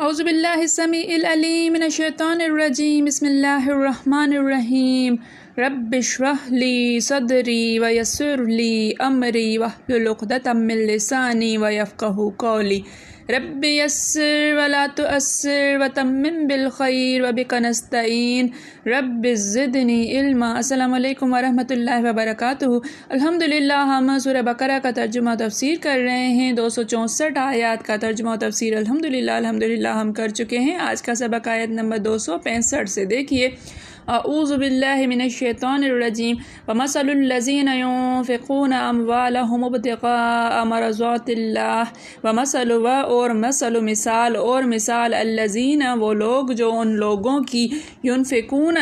اعوذ باللہ السمیع العلیم من الشیطان الرجیم بسم اللہ الرحمن الرحیم رب اشرح لی صدری ویسر لی امری واحلل عقدۃ من لسانی ویفقہوا قولی رب یسر ولا تؤثر وتمم بالخیر وبک نستعین رب زدنی علما۔ السلام علیکم ورحمۃ اللہ وبرکاتہ۔ الحمدللہ ہم سورہ بقرہ کا ترجمہ و تفسیر کر رہے ہیں۔ 264 آیات کا ترجمہ و تفسیر الحمدللہ ہم کر چکے ہیں۔ آج کا سبق آیت نمبر 265 سے دیکھیے۔ اعوذ باللہ من الشیطان الرجیم ومثل الذین ينفقون اموالهم ابتغاء مرضات اللہ ومثل مثال الذین وہ لوگ جو ان لوگوں کی ينفقون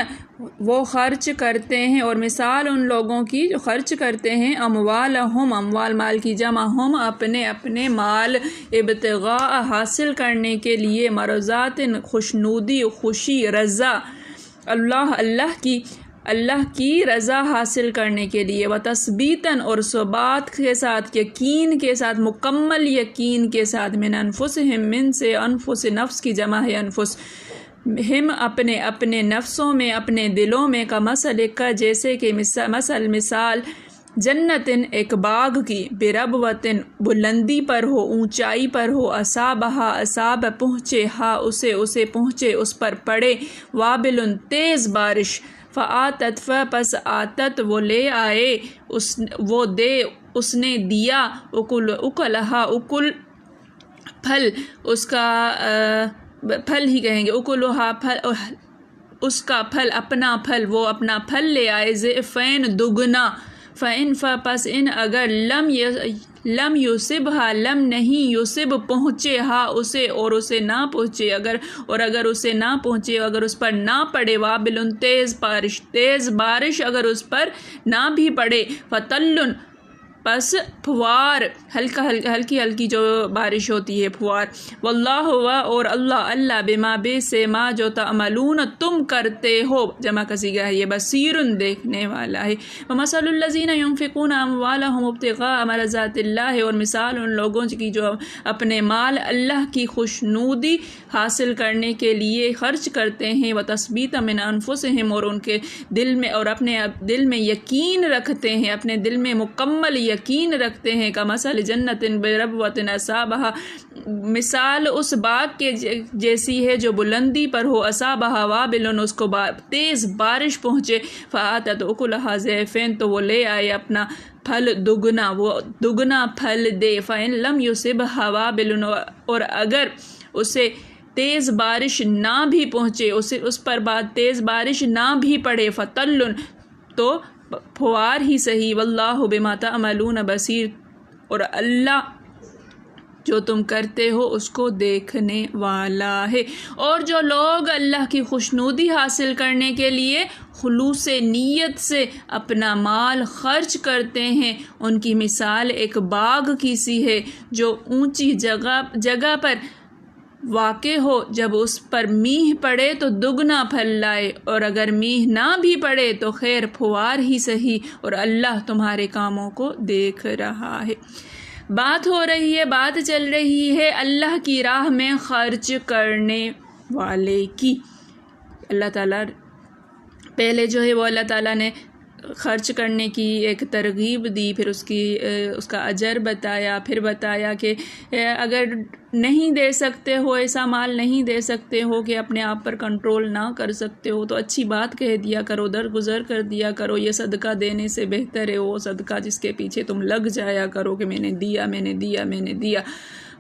وہ خرچ کرتے ہیں، اور مثال ان لوگوں کی جو خرچ کرتے ہیں اموالہم اموال مال کی جمع ہم اپنے مال ابتغاء حاصل کرنے کے لیے مرضات خوشنودی خوشی رضا اللہ کی رضا حاصل کرنے کے لیے، وتثبیتاً اور ثبات کے ساتھ یقین کے ساتھ مکمل یقین کے ساتھ من انفسہم من سے انفس نفس کی جمع ہے انفس ہم اپنے نفسوں میں اپنے دلوں میں کا مثل کا جیسے کہ مثال جنتن ایک باغ کی بربوتن بلندی پر ہو اونچائی پر ہو اصاب پہنچے اسے پہنچے اس پر پڑے وابلن تیز بارش فآتت پس آتت وہ لے آئے وہ دے اس نے دیا اکلہا اکل پھل اس کا پھل ہی کہیں گے اکلہا پھل اس کا پھل اپنا پھل وہ اپنا پھل لے آئے ضعفین دگنا فَإِن پس ان اگر لم یصبھا لم نہیں یصب پہنچے ہا اسے اور اسے نہ پہنچے اگر اسے نہ پہنچے اگر اس پر نہ پڑے وابل تیز بارش اگر اس پر نہ بھی پڑے فتلن پس پھوار ہلکی جو بارش ہوتی ہے پھوار واللہ اور اللہ بما بے سے ما جو تعملون تم کرتے ہو جمع کا صیغہ ہے یہ بصیر دیکھنے والا ہے۔ ومثل الذین ينفقون اموالهم ابتغاء مرضات اللہ اور مثال ان لوگوں کی جو اپنے مال اللہ کی خوشنودی حاصل کرنے کے لیے خرچ کرتے ہیں وتثبیتا من انفسہم اور ان کے دل میں اور اپنے دل میں یقین رکھتے ہیں اپنے دل میں مکمل یقین رکھتے ہیں کا مثل جنت بربوۃ اصابہا مثال اس باغ کے جیسی ہے جو بلندی پر ہو اصابہا وابل اس کو تیز بارش پہنچے فآتت اکلہا ضعفین تو وہ لے آئے اپنا پھل دگنا وہ دگنا پھل دے فإن لم یصبھا وابل اور اگر اسے تیز بارش نہ بھی پہنچے اس پر بعد تیز بارش نہ بھی پڑے فتلن تو پھوار ہی صحیح واللہ بما تعملون بصیر اور اللہ جو تم کرتے ہو اس کو دیکھنے والا ہے۔ اور جو لوگ اللہ کی خوشنودی حاصل کرنے کے لیے خلوص نیت سے اپنا مال خرچ کرتے ہیں ان کی مثال ایک باغ کی سی ہے جو اونچی جگہ پر واقع ہو، جب اس پر میہ پڑے تو دگنا پھل لائے اور اگر میہ نہ بھی پڑے تو خیر پھوار ہی صحیح اور اللہ تمہارے کاموں کو دیکھ رہا ہے۔ بات چل رہی ہے اللہ کی راہ میں خرچ کرنے والے کی۔ اللہ تعالیٰ پہلے جو ہے وہ اللہ تعالیٰ نے خرچ کرنے کی ایک ترغیب دی، پھر اس کا اجر بتایا، پھر بتایا کہ اگر نہیں دے سکتے ہو ایسا مال نہیں دے سکتے ہو کہ اپنے آپ پر کنٹرول نہ کر سکتے ہو تو اچھی بات کہہ دیا کرو، درگزر کر دیا کرو، یہ صدقہ دینے سے بہتر ہے وہ صدقہ جس کے پیچھے تم لگ جایا کرو کہ میں نے دیا۔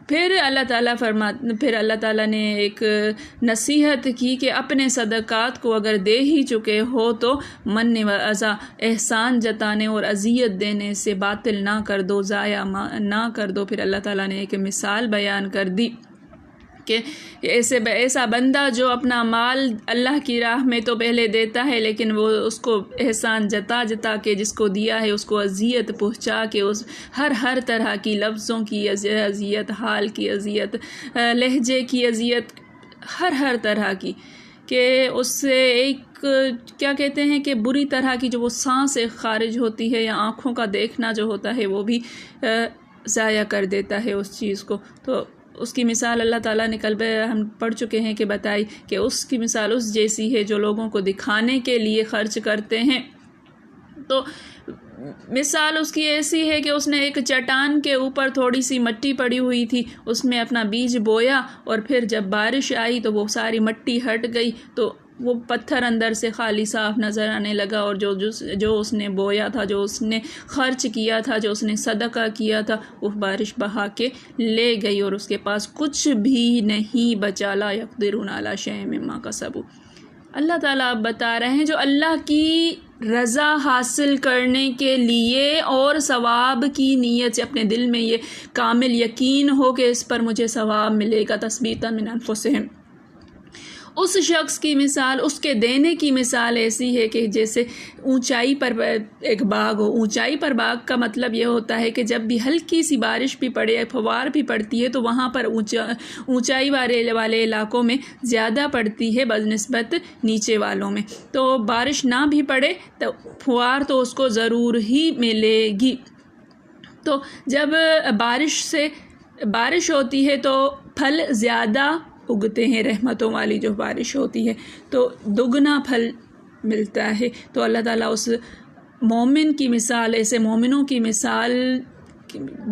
پھر اللہ تعالیٰ نے ایک نصیحت کی کہ اپنے صدقات کو اگر دے ہی چکے ہو تو من و اذا احسان جتانے اور اذیت دینے سے باطل نہ کر دو، ضائع نہ کر دو۔ پھر اللہ تعالیٰ نے ایک مثال بیان کر دی کہ ایسا بندہ جو اپنا مال اللہ کی راہ میں تو پہلے دیتا ہے لیکن وہ اس کو احسان جتا کے جس کو دیا ہے اس کو اذیت پہنچا کے اس ہر طرح کی لفظوں کی اذیت، حال کی اذیت، لہجے کی اذیت، ہر طرح کی کہ اس سے ایک کیا کہتے ہیں کہ بری طرح کی جو وہ سانس خارج ہوتی ہے یا آنکھوں کا دیکھنا جو ہوتا ہے وہ بھی ضائع کر دیتا ہے اس چیز کو۔ تو اس کی مثال اللہ تعالیٰ نے کل ہم پڑھ چکے ہیں کہ بتائی کہ اس کی مثال اس جیسی ہے جو لوگوں کو دکھانے کے لیے خرچ کرتے ہیں۔ تو مثال اس کی ایسی ہے کہ اس نے ایک چٹان کے اوپر تھوڑی سی مٹی پڑی ہوئی تھی، اس میں اپنا بیج بویا، اور پھر جب بارش آئی تو وہ ساری مٹی ہٹ گئی تو وہ پتھر اندر سے خالی صاف نظر آنے لگا، اور جو اس نے بویا تھا، جو اس نے خرچ کیا تھا، جو اس نے صدقہ کیا تھا، وہ بارش بہا کے لے گئی اور اس کے پاس کچھ بھی نہیں بچا۔ لا یقدرون علی شیء مما کسبوا۔ اللہ تعالیٰ اب بتا رہے ہیں جو اللہ کی رضا حاصل کرنے کے لیے اور ثواب کی نیت سے اپنے دل میں یہ کامل یقین ہو کہ اس پر مجھے ثواب ملے گا، تثبیتا من انفسہم، اس شخص کی مثال، اس کے دینے کی مثال ایسی ہے کہ جیسے اونچائی پر ایک باغ ہو۔ اونچائی پر باغ کا مطلب یہ ہوتا ہے کہ جب بھی ہلکی سی بارش بھی پڑے، فوار بھی پڑتی ہے تو وہاں پر اونچائی والے علاقوں میں زیادہ پڑتی ہے بنسبت نیچے والوں میں، تو بارش نہ بھی پڑے تو فوار تو اس کو ضرور ہی ملے گی۔ تو جب بارش ہوتی ہے تو پھل زیادہ اگتے ہیں، رحمتوں والی جو بارش ہوتی ہے تو دگنا پھل ملتا ہے۔ تو اللہ تعالیٰ اس مومن کی مثال، ایسے مومنوں کی مثال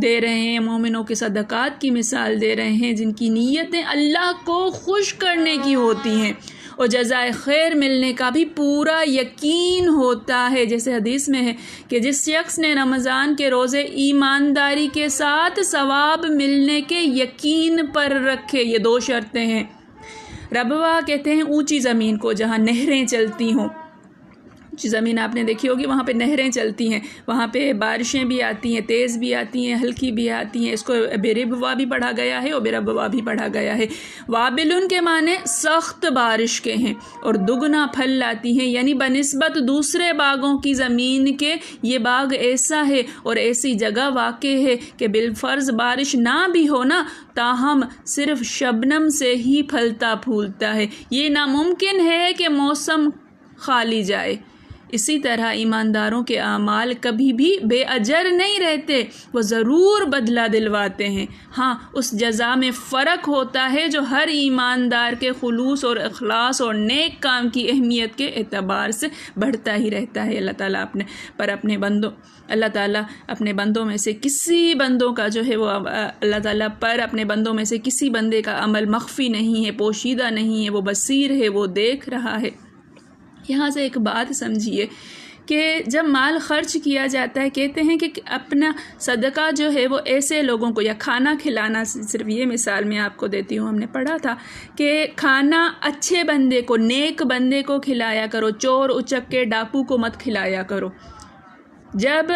دے رہے ہیں، مومنوں کے صدقات کی مثال دے رہے ہیں جن کی نیتیں اللہ کو خوش کرنے کی ہوتی ہیں اور جزائے خیر ملنے کا بھی پورا یقین ہوتا ہے۔ جیسے حدیث میں ہے کہ جس شخص نے رمضان کے روزے ایمانداری کے ساتھ ثواب ملنے کے یقین پر رکھے، یہ 2 شرطیں ہیں۔ ربوہ کہتے ہیں اونچی زمین کو جہاں نہریں چلتی ہوں۔ اونچی زمین آپ نے دیکھی ہوگی، وہاں پہ نہریں چلتی ہیں، وہاں پہ بارشیں بھی آتی ہیں، تیز بھی آتی ہیں، ہلکی بھی آتی ہیں۔ اس کو بربوا بھی پڑھا گیا ہے اور بربوا بھی پڑھا گیا ہے۔ وابلن کے معنی سخت بارش کے ہیں اور دگنا پھل لاتی ہیں، یعنی بنسبت دوسرے باغوں کی زمین کے یہ باغ ایسا ہے اور ایسی جگہ واقع ہے کہ بالفرض بارش نہ بھی ہو نا، تاہم صرف شبنم سے ہی پھلتا پھولتا ہے۔ یہ ناممکن ہے کہ موسم خالی جائے۔ اسی طرح ایمانداروں کے اعمال کبھی بھی بے اجر نہیں رہتے، وہ ضرور بدلہ دلواتے ہیں۔ ہاں، اس جزا میں فرق ہوتا ہے جو ہر ایماندار کے خلوص اور اخلاص اور نیک کام کی اہمیت کے اعتبار سے بڑھتا ہی رہتا ہے۔ اللہ تعالیٰ اپنے بندوں میں سے کسی بندوں کا جو ہے وہ اللہ تعالیٰ پر اپنے بندوں میں سے کسی بندے کا عمل مخفی نہیں ہے، پوشیدہ نہیں ہے، وہ بصیر ہے، وہ دیکھ رہا ہے۔ یہاں سے ایک بات سمجھیے کہ جب مال خرچ کیا جاتا ہے، کہتے ہیں کہ اپنا صدقہ جو ہے وہ ایسے لوگوں کو، یا کھانا کھلانا، صرف یہ مثال میں آپ کو دیتی ہوں، ہم نے پڑھا تھا کہ کھانا اچھے بندے کو، نیک بندے کو کھلایا کرو، چور اچکے ڈاکو کو مت کھلایا کرو۔ جب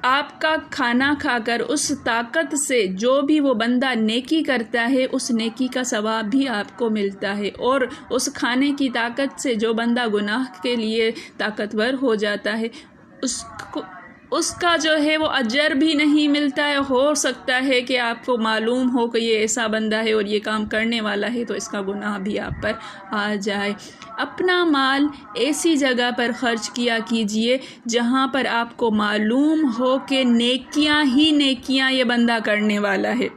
آپ کا کھانا کھا کر اس طاقت سے جو بھی وہ بندہ نیکی کرتا ہے، اس نیکی کا ثواب بھی آپ کو ملتا ہے، اور اس کھانے کی طاقت سے جو بندہ گناہ کے لیے طاقتور ہو جاتا ہے، اس کا جو ہے وہ اجر بھی نہیں ملتا ہے۔ ہو سکتا ہے کہ آپ کو معلوم ہو کہ یہ ایسا بندہ ہے اور یہ کام کرنے والا ہے، تو اس کا گناہ بھی آپ پر آ جائے۔ اپنا مال ایسی جگہ پر خرچ کیا کیجئے جہاں پر آپ کو معلوم ہو کہ نیکیاں ہی نیکیاں یہ بندہ کرنے والا ہے۔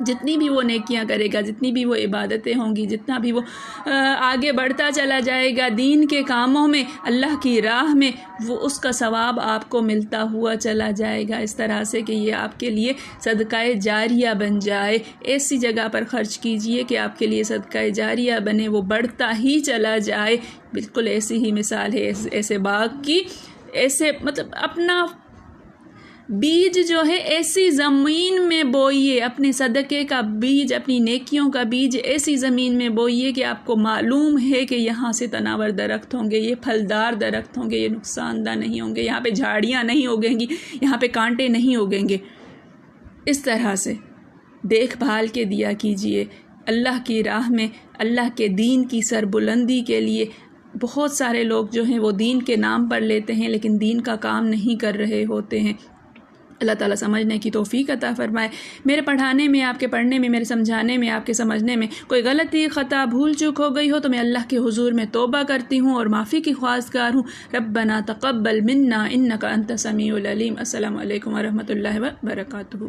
جتنی بھی وہ نیکیاں کرے گا، جتنی بھی وہ عبادتیں ہوں گی، جتنا بھی وہ آگے بڑھتا چلا جائے گا دین کے کاموں میں، اللہ کی راہ میں، وہ اس کا ثواب آپ کو ملتا ہوا چلا جائے گا، اس طرح سے کہ یہ آپ کے لیے صدقہ جاریہ بن جائے۔ ایسی جگہ پر خرچ کیجئے کہ آپ کے لیے صدقہ جاریہ بنے، وہ بڑھتا ہی چلا جائے۔ بالکل ایسی ہی مثال ہے ایسے باغ کی، ایسے مطلب اپنا بیج جو ہے ایسی زمین میں بوئیے، اپنے صدقے کا بیج، اپنی نیکیوں کا بیج ایسی زمین میں بوئیے کہ آپ کو معلوم ہے کہ یہاں سے تناور درخت ہوں گے، یہ پھلدار درخت ہوں گے، یہ نقصان دہ نہیں ہوں گے، یہاں پہ جھاڑیاں نہیں اگیں گی، یہاں پہ کانٹے نہیں اگیں گے۔ اس طرح سے دیکھ بھال کے دیا کیجئے اللہ کی راہ میں، اللہ کے دین کی سربلندی کے لیے۔ بہت سارے لوگ جو ہیں وہ دین کے نام پر لیتے ہیں لیکن دین کا کام نہیں کر رہے ہوتے ہیں۔ اللہ تعالیٰ سمجھنے کی توفیق عطا فرمائے۔ میرے پڑھانے میں، آپ کے پڑھنے میں، میرے سمجھانے میں، آپ کے سمجھنے میں کوئی غلطی، خطا، بھول چوک ہو گئی ہو تو میں اللہ کے حضور میں توبہ کرتی ہوں اور معافی کی خواستگار ہوں۔ ربنا تقبل منا انک انت السمیع العلیم۔ السلام علیکم ورحمۃ اللہ وبرکاتہ۔